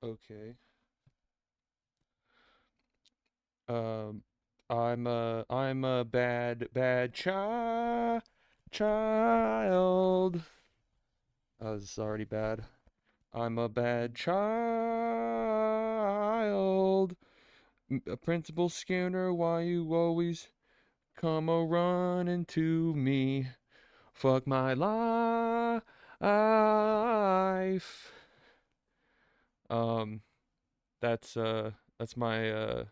Okay. Um, I'm a bad child. Oh, this is already bad. I'm a bad child. A principal Skinner, why you always come a running to me? Fuck my life. Um, that's my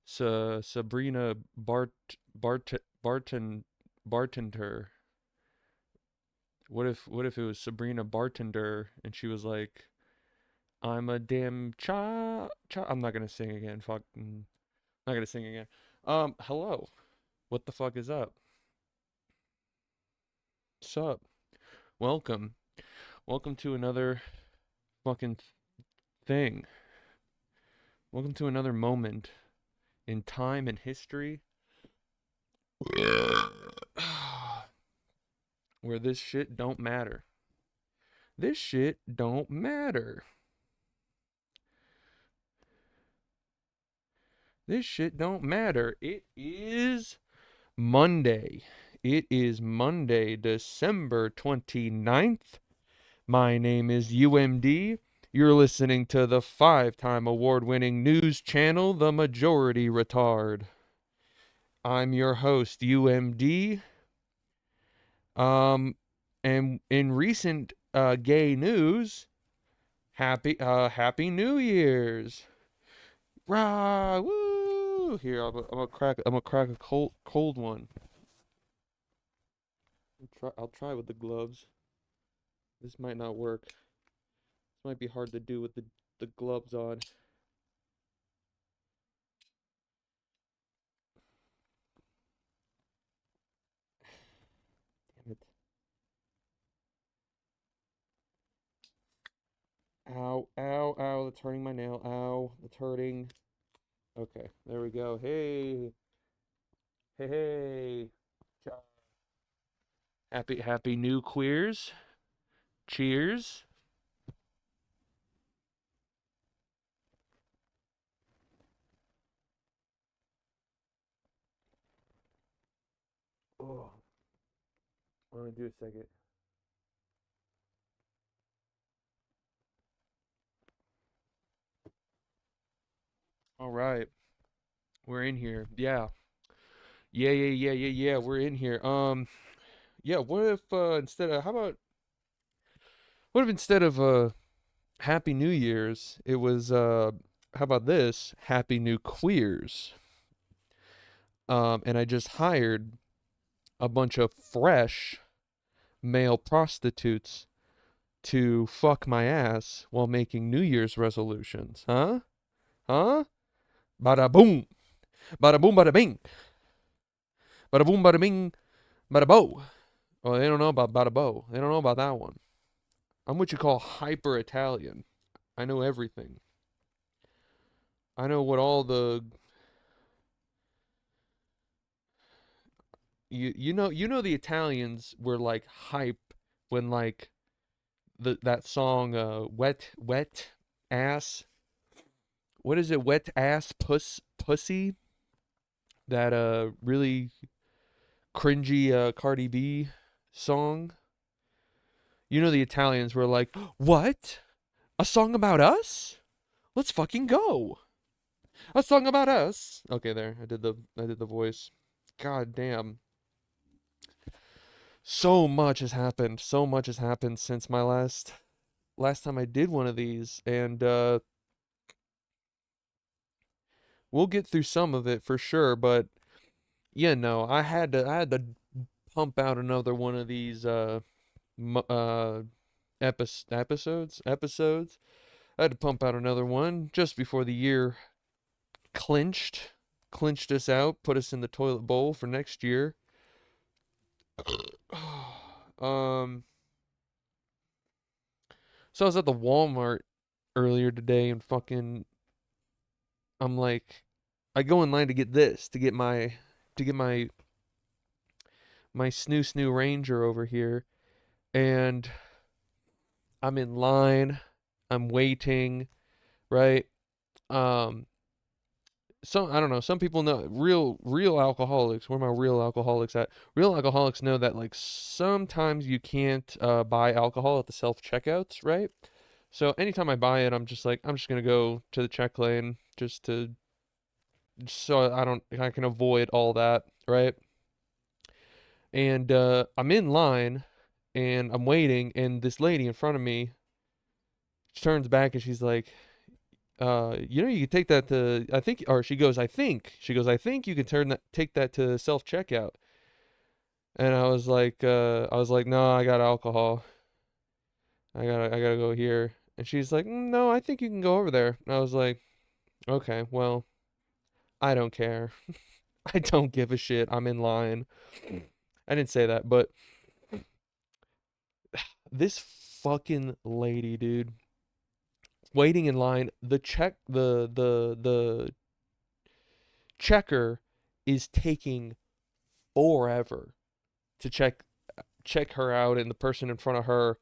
Sabrina Bartender. What if it was Sabrina Bartender and she was like, I'm a damn I'm not gonna sing again. Fuck. Not gonna sing again. Hello. What the fuck is up? Sup? Welcome. Welcome to another fucking thing. Welcome to another moment in time and history where this shit don't matter. This shit don't matter. This shit don't matter. It is Monday. It is Monday, December 29th. My name is UMD. You're listening to the 5-time award-winning news channel, The Majority Retard. I'm your host, UMD. Um, and in recent gay news, Happy New Year's. Rah, woo! Here, I'm gonna crack a cold one. I'll try with the gloves. This might not work. This might be hard to do with the gloves on. Damn it. Ow, ow, ow, that's hurting my nail. Ow, that's hurting. Okay, there we go. Hey, hey, hey. Happy new queers. Cheers. Oh, I'm gonna do a second. All right, we're in here. Yeah. Yeah, we're in here. Yeah, what if instead of how about what if instead of Happy New Year's, it was how about this? Happy New Queers. And I just hired a bunch of fresh male prostitutes to fuck my ass while making New Year's resolutions. Huh? Huh? Bada boom. Bada boom, bada bing. Bada boom, bada bing. Bada bo. Oh, they don't know about bada bo. They don't know about that one. I'm what you call hyper Italian. I know everything. I know what all the you know the Italians were like hype when like that song wet ass, what is it, wet ass pussy, that really cringy Cardi B song. You know the Italians were like, "What? A song about us? Let's fucking go. A song about us." Okay, there. I did the voice. God damn. So much has happened. So much has happened since my last time I did one of these, and we'll get through some of it for sure, but yeah, no, I had to pump out another one of these episodes. I had to pump out another one just before the year clinched us out, put us in the toilet bowl for next year. um, so I was at the Walmart earlier today and fucking I'm like, I go in line to get this, to get my snoo Ranger over here, and I'm in line. I'm waiting, right? Um, some I don't know. Some people know real alcoholics. Where are my real alcoholics at? Real alcoholics know that like sometimes you can't buy alcohol at the self checkouts, right? So anytime I buy it, I'm just like I'm just gonna go to the check lane just so I can avoid all that, right? And I'm in line and I'm waiting, and this lady in front of me turns back and she's like, you can take that to, I think, or she goes, I think you can take that to self checkout. And I was like, no, I got alcohol. I gotta go here. And she's like, no, I think you can go over there. And I was like, okay, well, I don't care. I don't give a shit. I'm in line. I didn't say that, but this fucking lady, dude, waiting in line, the checker is taking forever to check her out, and the person in front of her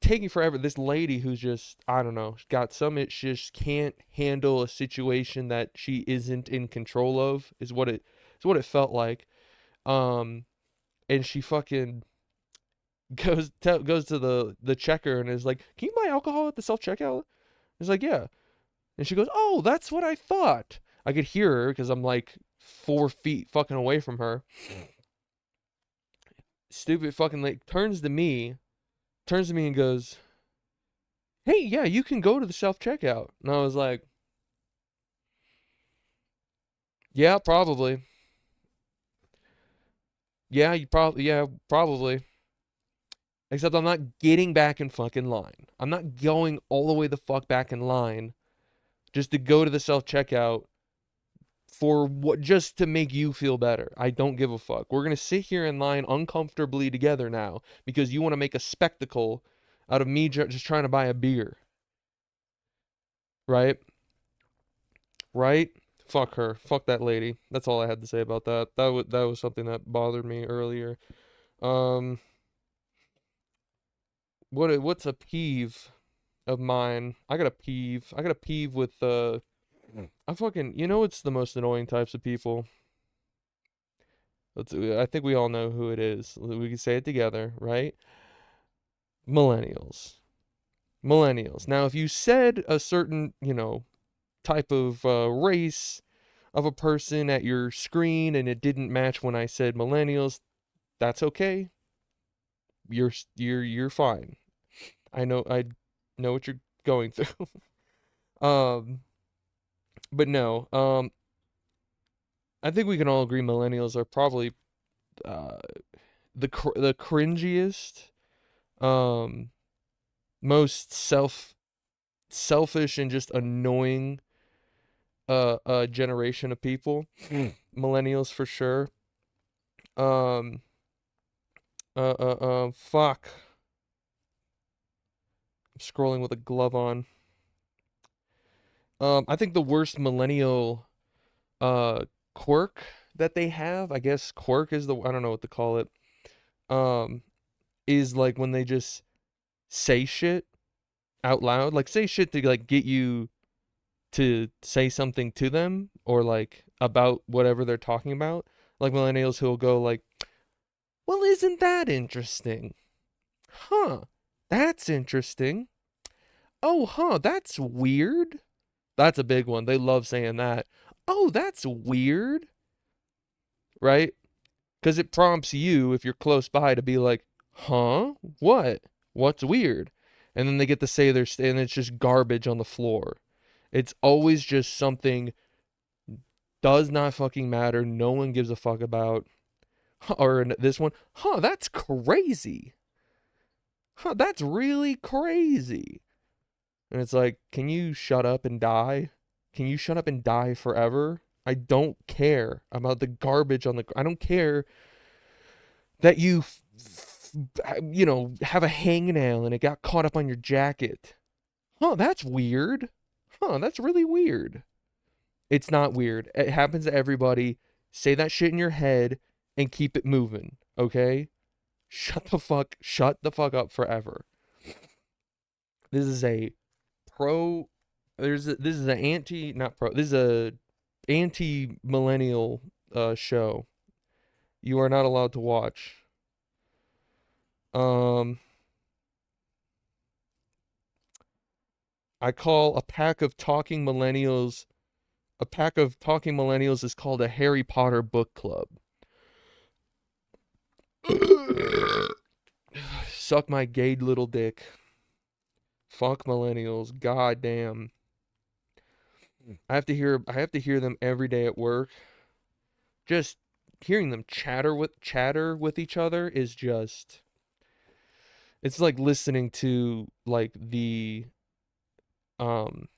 taking forever. This lady who's just, I don't know, got some it just can't handle a situation that she isn't in control of is what it felt like. Um and she fucking goes to the checker and is like, "Can you buy alcohol at the self checkout?" He's like, "Yeah." And she goes, "Oh, that's what I thought." I could hear her because I'm like 4 feet fucking away from her. Stupid fucking lady turns to me and goes, "Hey, yeah, you can go to the self checkout." And I was like, "Yeah, probably. Yeah, probably." Except I'm not getting back in fucking line. I'm not going all the way the fuck back in line just to go to the self checkout for what, just to make you feel better. I don't give a fuck. We're gonna sit here in line uncomfortably together now because you want to make a spectacle out of me just trying to buy a beer, right? Right? Fuck her. Fuck that lady. That's all I had to say about that. That was something that bothered me earlier. Um, what's a peeve of mine? I got a peeve. I got a peeve with I fucking, it's the most annoying types of people. I think we all know who it is. We can say it together, right? Millennials. Millennials. Now, if you said a certain, type of race of a person at your screen and it didn't match when I said millennials, that's okay. You're fine. I know what you're going through. um, but no. I think we can all agree millennials are probably uh the cringiest, um, most selfish and just annoying generation of people. Millennials for sure. Um, fuck. I'm scrolling with a glove on. I think the worst millennial uh quirk that they have, I guess quirk is I don't know what to call it. Um, is like when they just say shit out loud, like say shit to like get you to say something to them or like about whatever they're talking about. Like millennials who'll go like, "Well, isn't that interesting? Huh? That's interesting. Oh, huh, that's weird." That's a big one. They love saying that. "Oh, that's weird." Right? Because it prompts you, if you're close by, to be like, "Huh? What? What's weird?" And then they get to say and it's just garbage on the floor. It's always just something does not fucking matter. No one gives a fuck about. Or this one, "Huh, that's crazy. Huh, that's really crazy." And it's like, can you shut up and die? Can you shut up and die forever? I don't care about the garbage on the. I don't care that have a hangnail and it got caught up on your jacket. Huh, that's weird. Huh, that's really weird. It's not weird. It happens to everybody. Say that shit in your head and keep it moving, okay? Shut the fuck up forever. This is a pro. This is an anti not pro. This is a anti millennial show. You are not allowed to watch. Um, I call a pack of talking millennials. A pack of talking millennials is called a Harry Potter book club. Suck my gay little dick. Fuck millennials. God damn. I have to hear them every day at work. Just hearing them chatter with each other is just it's like listening to like the um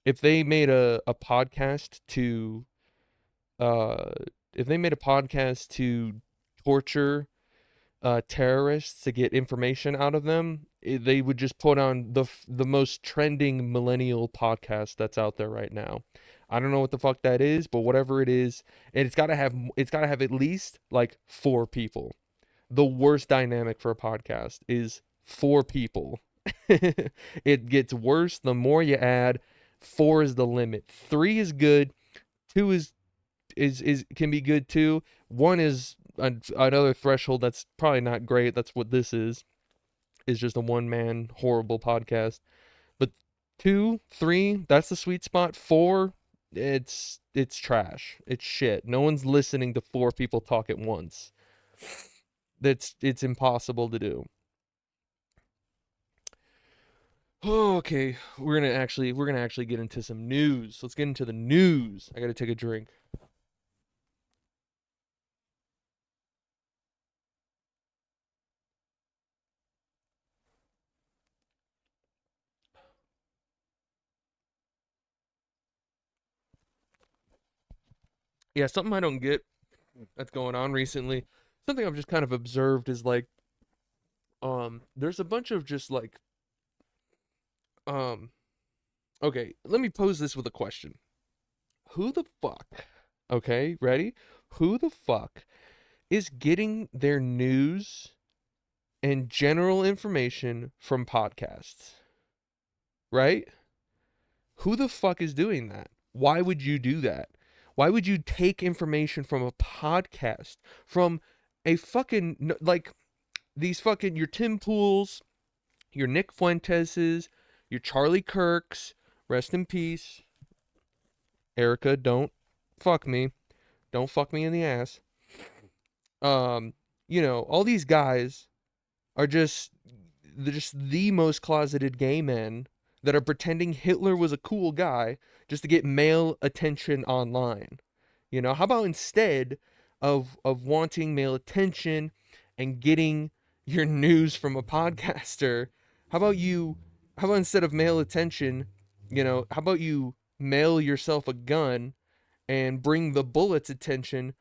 if they made a podcast to uh if they made a podcast to torture terrorists to get information out of them, they would just put on the most trending millennial podcast that's out there right now. I don't know what the fuck that is, but whatever it is, and it's got to have at least like four people. The worst dynamic for a podcast is four people. It gets worse the more you add. Four is the limit. Three is good. Two is can be good too. One is another threshold that's probably not great. That's what this is just a one man horrible podcast. But two, three, that's the sweet spot. Four, it's trash. It's shit. No one's listening to four people talk at once. It's impossible to do. Oh, okay, we're gonna actually get into some news. Let's get into the news. I gotta take a drink. Yeah, something I don't get that's going on recently. Something I've just kind of observed is like there's a bunch of just like um okay, let me pose this with a question. Who the fuck, okay, ready? Who the fuck is getting their news and general information from podcasts? Right? Who the fuck is doing that? Why would you do that? Why would you take information from a podcast, from a fucking like these fucking your Tim Pools, your Nick Fuenteses, your Charlie Kirks, rest in peace. Erica, don't fuck me. Don't fuck me in the ass. Um, all these guys are just they're just the most closeted gay men that are pretending Hitler was a cool guy just to get male attention online. How about instead of wanting male attention and getting your news from a podcaster, how about you how about instead of male attention, how about you mail yourself a gun and bring the bullet's attention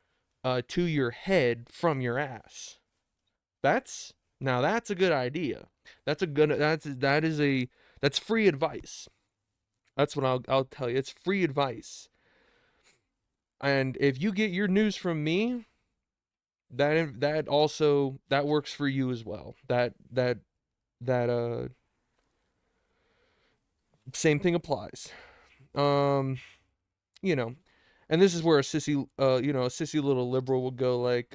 to your head from your ass? That's a good idea. That's free advice. That's what I'll tell you. It's free advice. And if you get your news from me, that works for you as well. That same thing applies. Um, you know, and this is where a sissy little liberal will go like,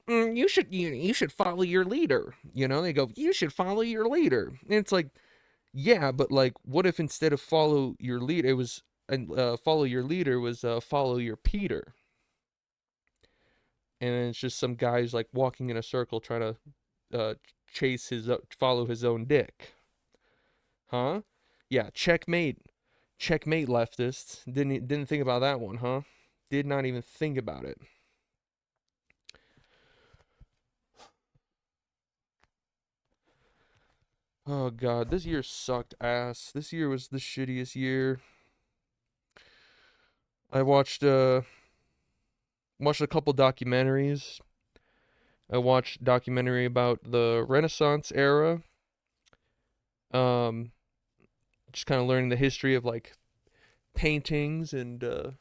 you should follow your leader. They go, you should follow your leader, and it's like, yeah, but like, what if instead of follow your leader, it was and follow your leader was follow your Peter, and it's just some guys like walking in a circle trying to follow his own dick, huh? Yeah, checkmate, checkmate, leftists. Didn't think about that one, huh? Did not even think about it. Oh god, this year sucked ass. This year was the shittiest year. I watched a couple documentaries. I watched a documentary about the Renaissance era. Um, just kind of learning the history of like paintings and the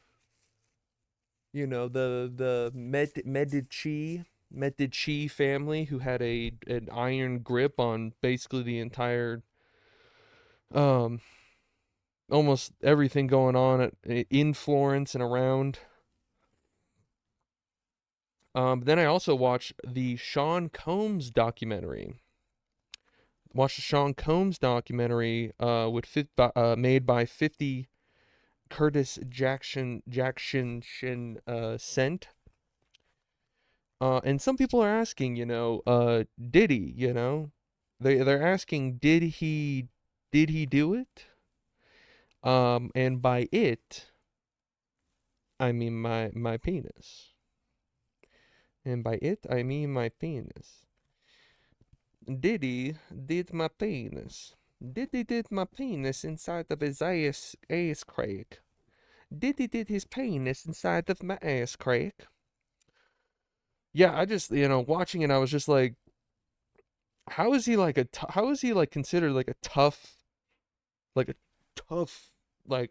Medici family who had an iron grip on basically the entire um almost everything going on in Florence and around. Then I also watched the Sean Combs documentary. Watched the Sean Combs documentary made by 50 Curtis Jackson Cent. And some people are asking, did he, they're asking, did he do it? And by it, I mean my penis. And by it, I mean my penis. Diddy did my penis. Diddy did my penis inside of his ass crack. Diddy did his penis inside of my ass crack. Yeah, I just, watching it, I was just like, how is he like how is he like considered like a tough, like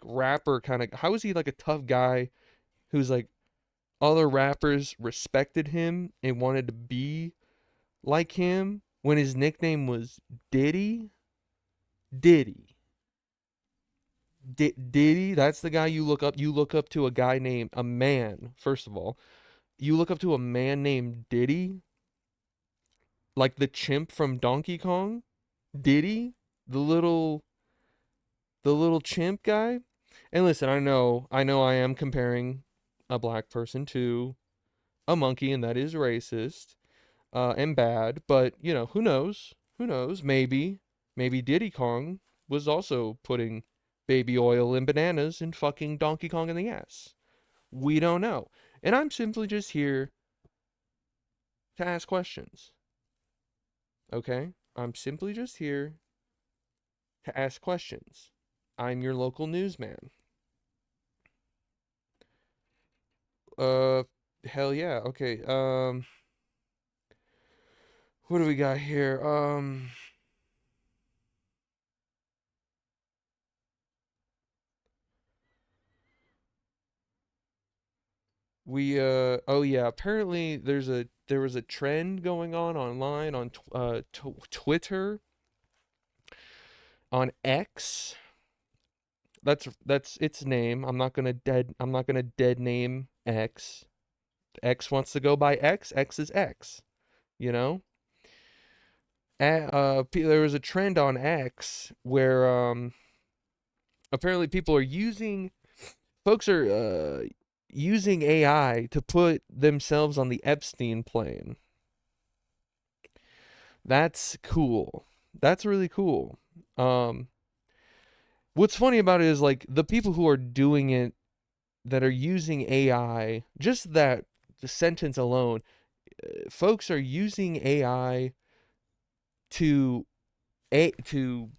rapper kind of, how is he like a tough guy who's like, other rappers respected him and wanted to be like him when his nickname was Diddy? Diddy. Diddy, that's the guy you look up. You look up to a guy named a man, first of all. You look up to a man named Diddy, like the chimp from Donkey Kong. Diddy, the little the little chimp guy. And listen, I know I am comparing a black person to a monkey, and that is racist and bad, but who knows? Who knows? Maybe Diddy Kong was also putting baby oil and bananas and fucking Donkey Kong in the ass. We don't know. And I'm simply just here to ask questions. Okay? I'm simply just here to ask questions. I'm your local newsman. Uh hell yeah. Okay. What do we got here? We oh yeah, apparently there was a trend going on online on Twitter, on X. That's its name. I'm not going to dead name X. X wants to go by X. X is X, you know? There was a trend on X where apparently people are using folks are using AI to put themselves on the Epstein plane. That's cool. That's really cool. Um, what's funny about it is like the people who are doing it that are using AI, just that the sentence alone, folks are using AI to to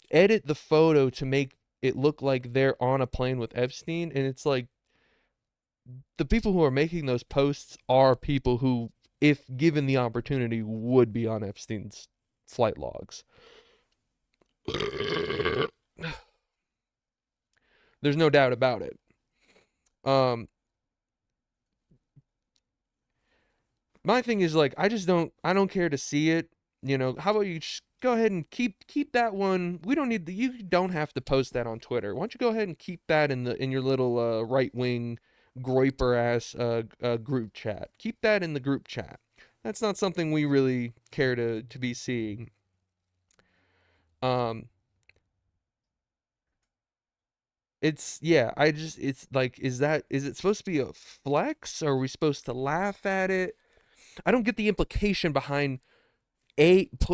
edit the photo to make it look like they're on a plane with Epstein, and it's like the people who are making those posts are people who, if given the opportunity, would be on Epstein's flight logs. There's no doubt about it. Um, my thing is like I don't care to see it. How about you just go ahead and keep that one. We don't need you don't have to post that on Twitter. Why don't you go ahead and keep that in your little right wing groiper ass group chat. Keep that in the group chat. That's not something we really care to be seeing. Um, it's yeah. It's like is it supposed to be a flex? Or are we supposed to laugh at it? I don't get the implication behind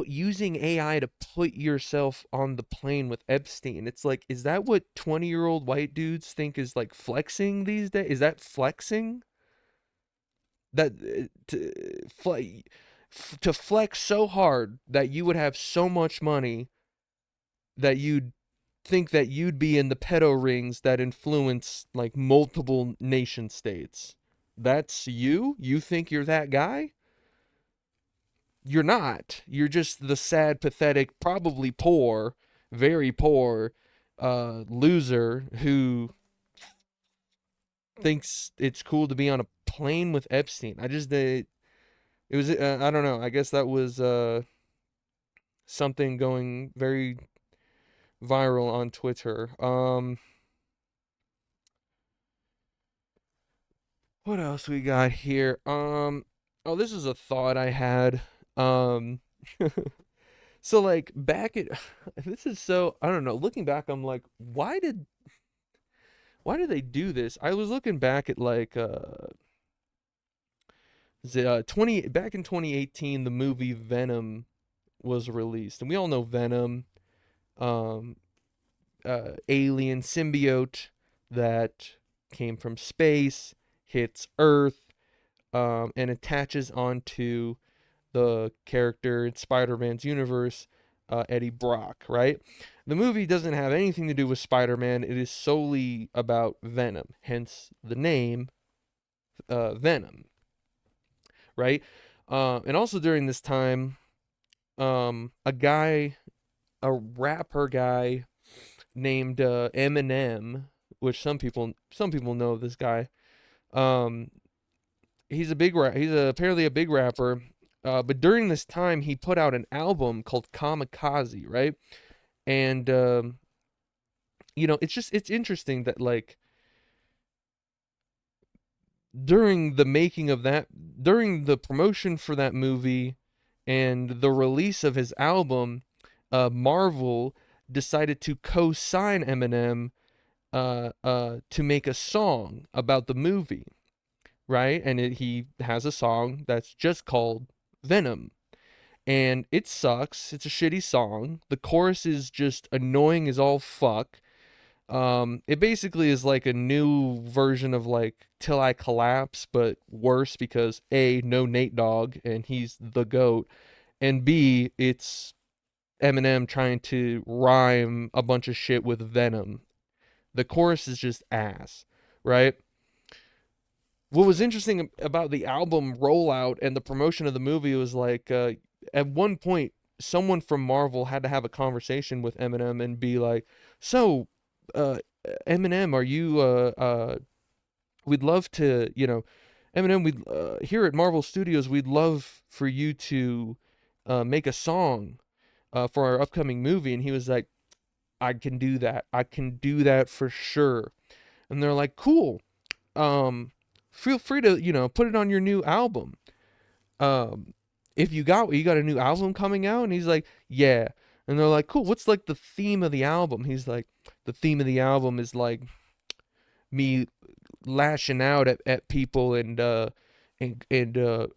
using AI to put yourself on the plane with Epstein. It's like, is that what 20-year-old white dudes think is like flexing these days? Is that flexing? That to flex so hard that you would have so much money that you'd think that you'd be in the pedo rings that influence like multiple nation states. That's you? You think you're that guy? You're not. You're just the sad, pathetic, probably poor, very poor loser who thinks it's cool to be on a plane with Epstein. It was I don't know. I guess that was something going very viral on Twitter. What else we got here? Oh, this is a thought I had. Um, so like back at this is so I don't know. Looking back, I'm like, why did they do this? I was looking back at like 20 back in 2018, the movie Venom was released, and we all know Venom, um, alien symbiote that came from space, hits Earth, and attaches onto the character in Spider-Man's universe, Eddie Brock, right? The movie doesn't have anything to do with Spider-Man. It is solely about Venom, hence the name Venom, right? And also during this time, a rapper guy named Eminem, which some people know this guy. Um, apparently a big rapper. But during this time, he put out an album called Kamikaze, right? And it's interesting that like during the making of that, during the promotion for that movie, and the release of his album, Marvel decided to co-sign Eminem to make a song about the movie, right? And he has a song that's just called Venom. And it sucks. It's a shitty song. The chorus is just annoying as all fuck. It basically is like a new version of like Till I Collapse, but worse because A, no Nate Dogg, and he's the GOAT, and B, it's Eminem trying to rhyme a bunch of shit with Venom. The chorus is just ass, right? What was interesting about the album rollout and the promotion of the movie was like at one point someone from Marvel had to have a conversation with Eminem and be like, "So, uh, Eminem, are you we'd love to, Eminem, we'd here at Marvel Studios, we'd love for you to make a song for our upcoming movie." And he was like, "I can do that. I can do that for sure." And they're like, "Cool. Um, feel free to, put it on your new album. Um, if you got a new album coming out." And he's like, "Yeah." And they're like, "Cool. What's like the theme of the album?" He's like, "The theme of the album is like me lashing out at people and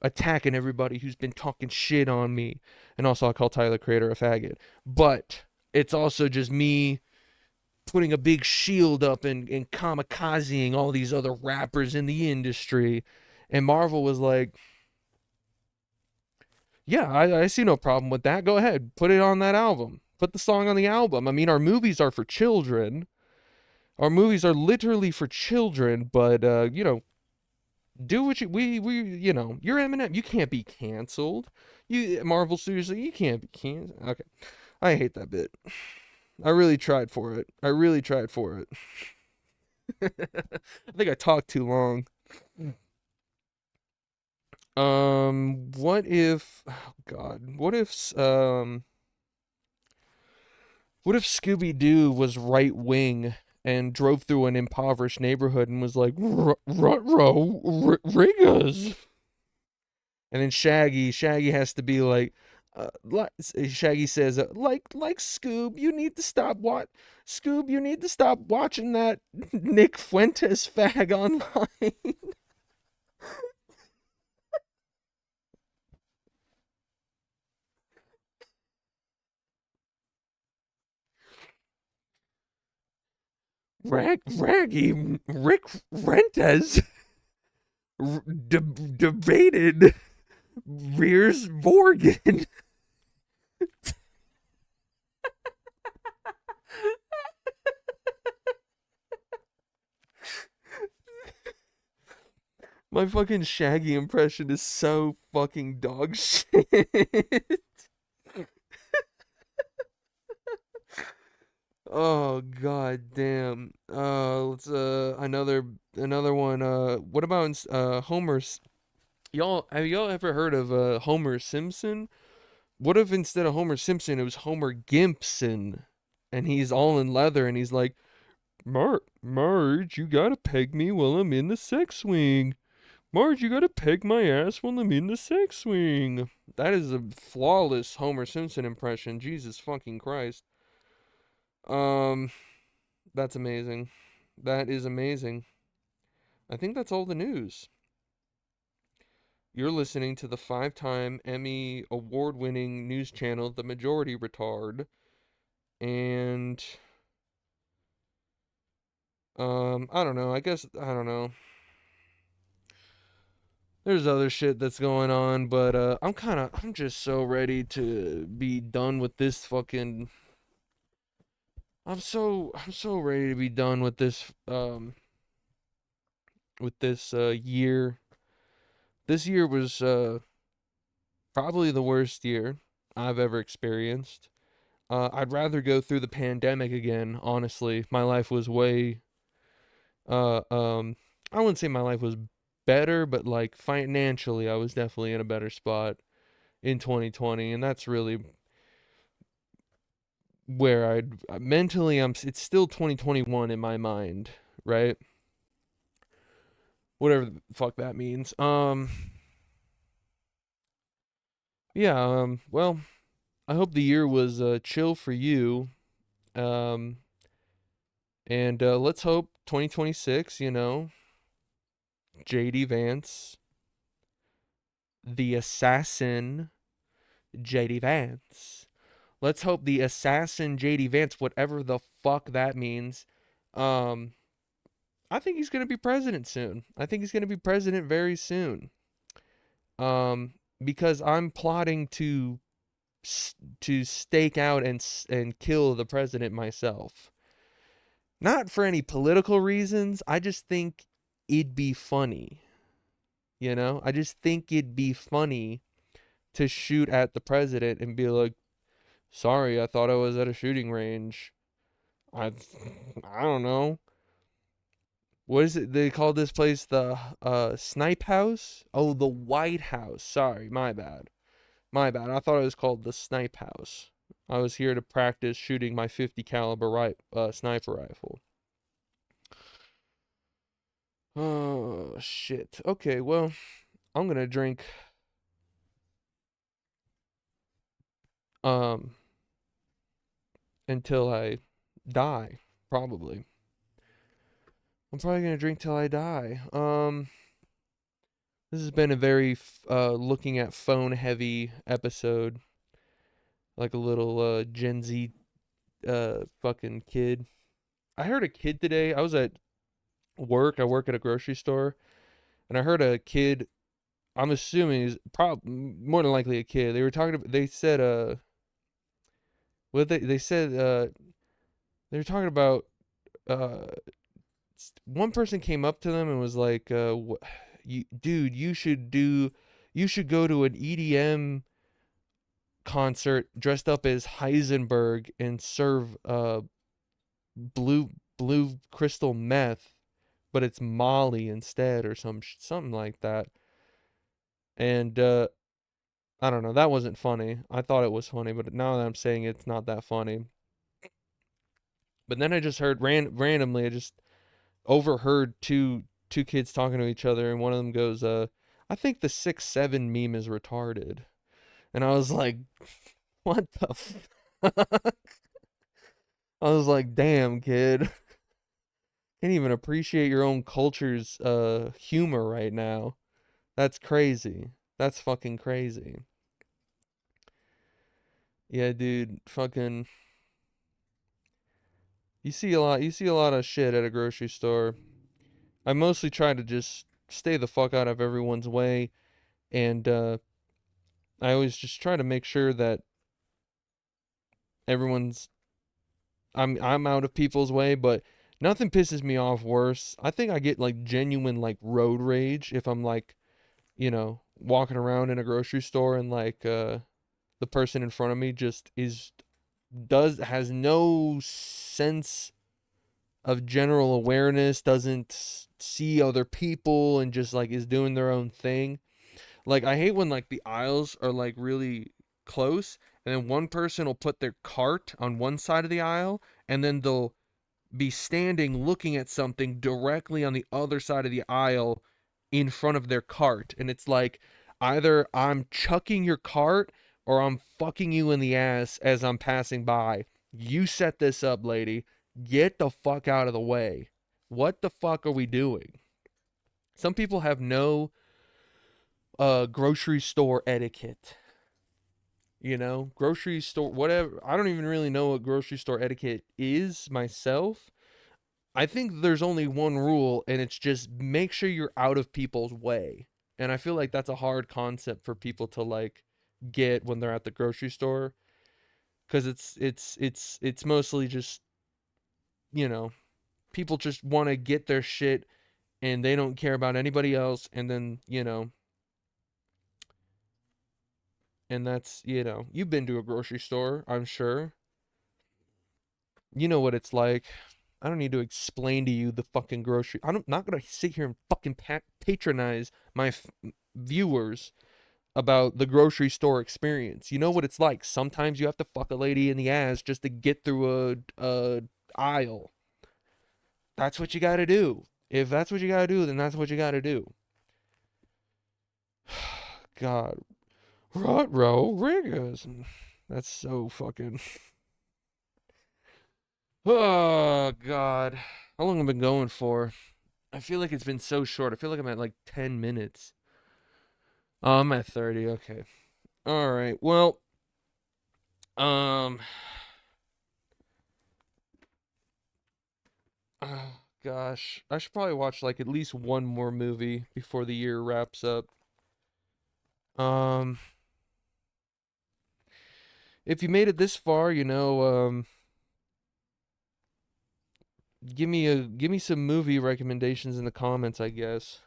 attacking everybody who's been talking shit on me. And also I call Tyler the Creator a faggot. But it's also just me putting a big shield up and kamikazing all these other rappers in the industry." And Marvel was like, "Yeah, I see no problem with that. Go ahead, put it on that album. Put the song on the album. I mean, our movies are for children. Our movies are literally for children, but do what you're Eminem. You can't be canceled. You Marvel Studios, you can't be canceled." Okay, I hate that bit. I really tried for it. I really tried for it. I think I talked too long. What if? Oh God, what if Scooby Doo was right wing and drove through an impoverished neighborhood and was like, "Rut-row, Riggers," and then Shaggy has to be like, Shaggy says, like Scoob, you need to Scoob, you need to stop watching that Nick Fuentes fag online." Raggy Rick Rentes debated Rears Morgan. My fucking Shaggy impression is so fucking dog shit. Oh god damn. Let's another one. What about Homer's? Y'all have y'all ever heard of Homer Simpson? What if instead of Homer Simpson it was Homer Gimpson? and he's all in leather, and he's like, Marge, you gotta peg me while I'm in the sex swing. Marge, you gotta peg my ass while I'm in the sex swing. That is a flawless Homer Simpson impression. Jesus fucking Christ. Um, that's amazing. That is amazing. I think that's all the news. You're listening to the 5-time Emmy award-winning news channel, The Majority Retard, and I don't know. I guess I don't know. There's other shit that's going on, but I'm just so ready to be done with this fucking. I'm so ready to be done with this year. This year was probably the worst year I've ever experienced. I'd rather go through the pandemic again, honestly. My life was way uh um I wouldn't say my life was better, but like financially I was definitely in a better spot in 2020, and that's really where I'd mentally it's still 2021 in my mind, right? Whatever the fuck that means. Yeah, well, I hope the year was chill for you. Um and let's hope 2026, JD Vance, the assassin JD Vance. Let's hope the assassin JD Vance, whatever the fuck that means, um I think he's going to be president soon. I think he's going to be president very soon. Um, because I'm plotting to stake out and kill the president myself. Not for any political reasons. I just think it'd be funny. I just think it'd be funny to shoot at the president and be like, "Sorry, I thought I was at a shooting range. I I don't know. What is it they call this place? The Snipe House? Oh, the White House. Sorry, my bad. My bad. I thought it was called the Snipe House. I was here to practice shooting my 50 caliber sniper rifle. Oh shit. Okay, well, I'm gonna drink um until I die, probably. I'm probably gonna drink till I die. This has been a very looking at phone heavy episode, like a little Gen Z fucking kid. I heard a kid today. I was at work. I work at a grocery store, and I heard a kid. I'm assuming is probably more than likely a kid. They were talking about. They said what they said they were talking about uh one person came up to them and was like dude, you should go to an EDM concert dressed up as Heisenberg and serve blue crystal meth, but it's Molly instead or something like that. And I don't know, that wasn't funny. I thought it was funny, but now that I'm saying it, it's not that funny. But then I just heard randomly, I just overheard two kids talking to each other, and one of them goes, "I think the 6'7" meme is retarded." And I was like, "What the fuck?" I was like, "Damn, kid, can't even appreciate your own culture's humor right now. That's crazy. That's fucking crazy." Yeah, dude, fucking. You see a lot of shit at a grocery store. I mostly try to just stay the fuck out of everyone's way, and I always just try to make sure that everyone's I'm out of people's way, but nothing pisses me off worse. I think I get like genuine like road rage if I'm like, walking around in a grocery store and like the person in front of me just is does has no sense of general awareness, doesn't see other people and just like is doing their own thing. Like I hate when like the aisles are like really close and then one person will put their cart on one side of the aisle, and then they'll be standing looking at something directly on the other side of the aisle in front of their cart. And it's like, either I'm chucking your cart or I'm fucking you in the ass as I'm passing by. You set this up, lady. Get the fuck out of the way. What the fuck are we doing? Some people have no grocery store etiquette. You know, grocery store, whatever. I don't even really know what grocery store etiquette is myself. I think there's only one rule, and it's just make sure you're out of people's way. And I feel like that's a hard concept for people to like get when they're at the grocery store, because it's mostly just, you know, people just want to get their shit and they don't care about anybody else, and then, and that's, you've been to a grocery store, I'm sure. You know what it's like. I don't need to explain to you the fucking grocery. I'm not gonna sit here and fucking patronize my viewers about the grocery store experience. You know what it's like. Sometimes you have to fuck a lady in the ass just to get through a aisle. That's what you got to do. If that's what you got to do, then that's what you got to do. God, Rutro Riggers. That's so fucking. Oh God, how long have I been going for? I feel like it's been so short. I feel like I'm at like 10 minutes. Oh, I'm at 30. Okay. All right. Well, um, gosh, I should probably watch like at least one more movie before the year wraps up. Um, if you made it this far, give me some movie recommendations in the comments, I guess.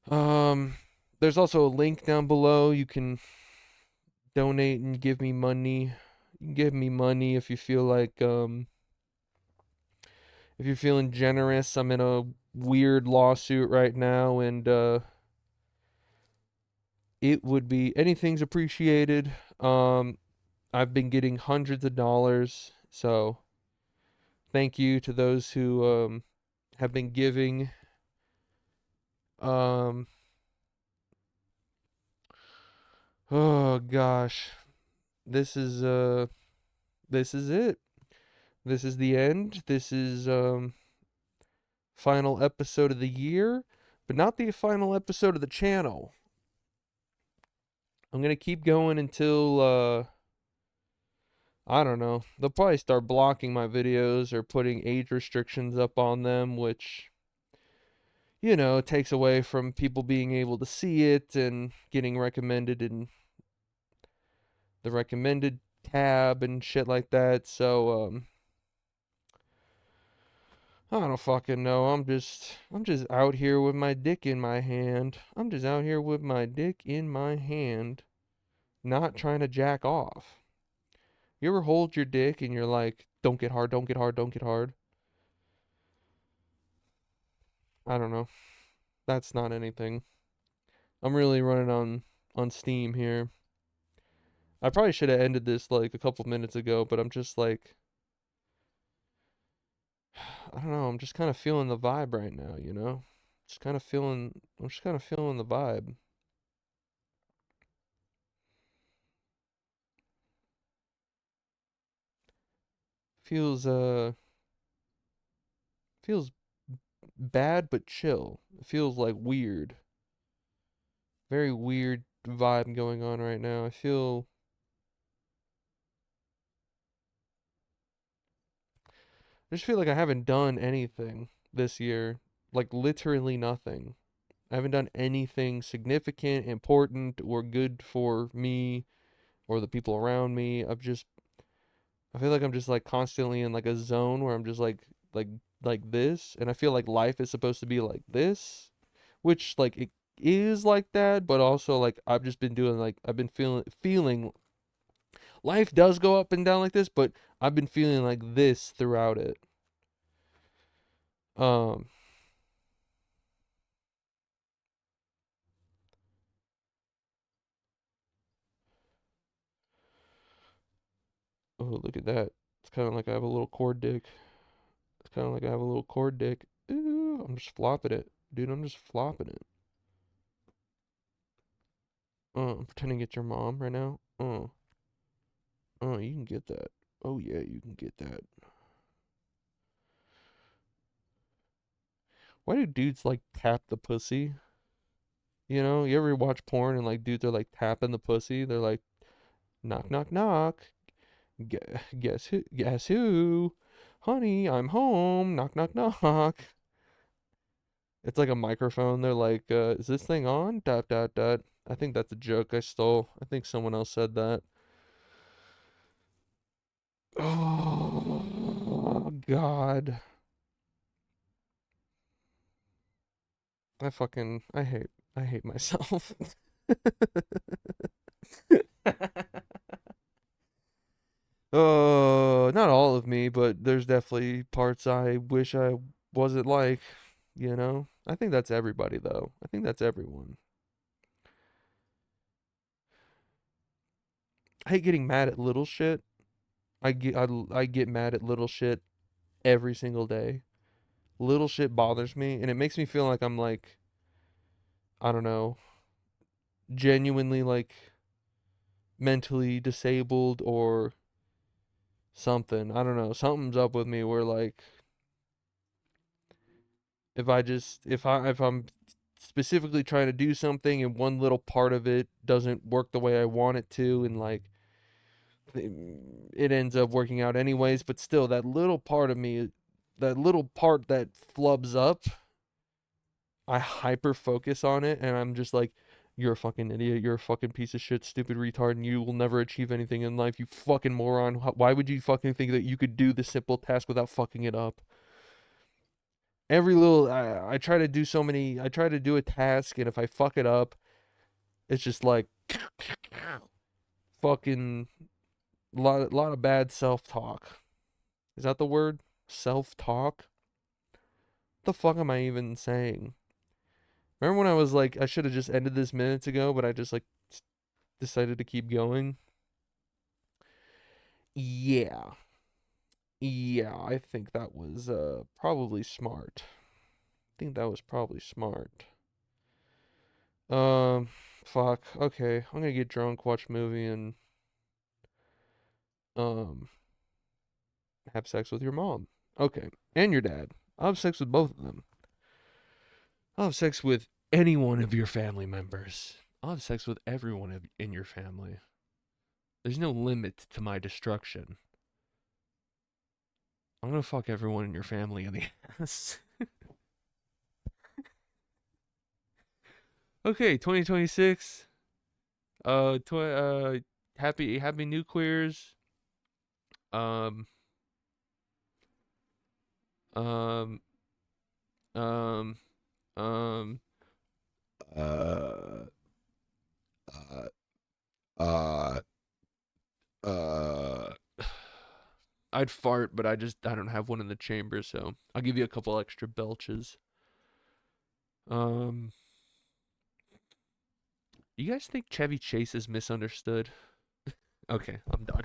Um, there's also a link down below. You can donate and give me money. You can give me money if you feel like if you're feeling generous. I'm in a weird lawsuit right now, and it would be anything's appreciated. I've been getting hundreds of dollars, so thank you to those who have been giving. Um, oh gosh, this is this is it. This is the end. This is final episode of the year, but not the final episode of the channel. I'm gonna keep going until I don't know. They'll probably start blocking my videos or putting age restrictions up on them, which takes away from people being able to see it and getting recommended in the recommended tab and shit like that. So I don't fucking know. I'm just out here with my dick in my hand. I'm just out here with my dick in my hand, not trying to jack off. You ever hold your dick and you're like, don't get hard, don't get hard, don't get hard? I don't know. That's not anything. I'm really running on steam here. I probably should have ended this like a couple minutes ago, but I'm just like, I don't know, I'm just kind of feeling the vibe right now, you know? I'm just kind of feeling the vibe. Feels feels bad but chill. It feels like weird. Very weird vibe going on right now. I just feel like I haven't done anything this year. Like literally nothing. I haven't done anything significant, important, or good for me or the people around me. I feel like I'm just like constantly in like a zone where I'm just like like this, and I feel like life is supposed to be like this, which like it is like that, but also like I've just been doing like I've been feeling life does go up and down like this, but I've been feeling like this throughout it. Um Oh, look at that. It's kind of like I have a little cord dick. It's kind of like I have a little cord dick. Ooh, I'm just flopping it. Dude, I'm just flopping it. I'm pretending it's your mom right now. You can get that. Oh, yeah, you can get that. Why do dudes like tap the pussy? You know, you ever watch porn and like dudes are like tapping the pussy? They're like, knock, knock, knock. Guess who? Guess who? Honey, I'm home. Knock, knock, knock. It's like a microphone. They're like, is this thing on? Dot, dot, dot. I think that's a joke I stole. I think someone else said that. Oh, God. I hate myself. Oh, not all of me, but there's definitely parts I wish I wasn't like, you know? I think that's everybody, though. I think that's everyone. I hate getting mad at little shit. I get mad at little shit every single day. Little shit bothers me, and it makes me feel like I'm like, I don't know, genuinely like mentally disabled or something. I don't know. Something's up with me where like if I'm specifically trying to do something and one little part of it doesn't work the way I want it to and like it ends up working out anyways, but still that little part of me, that little part that flubs up, I hyper focus on it and I'm just like, you're a fucking idiot, you're a fucking piece of shit, stupid retard, and you will never achieve anything in life, you fucking moron. Why would you fucking think that you could do this simple task without fucking it up? Every little I try to do so many, I try to do a task and if I fuck it up, it's just like fucking lot of bad self-talk. Is that the word? Self-talk? What the fuck am I even saying? Remember when I was like I should have just ended this minutes ago, but I just like decided to keep going? Yeah. Yeah, I think that was probably smart. I think that was probably smart. Um fuck. Okay, I'm gonna get drunk, watch a movie and um have sex with your mom. Okay. And your dad. I'll have sex with both of them. I'll have sex with any one of your family members. I'll have sex with everyone in your family. There's no limit to my destruction. I'm gonna fuck everyone in your family in the ass. Okay, 2026. Happy New Queers. Um, um, um, um, uh, uh, uh, uh. I'd fart, but I don't have one in the chamber, so I'll give you a couple extra belches. Um, you guys think Chevy Chase is misunderstood? Okay, I'm done.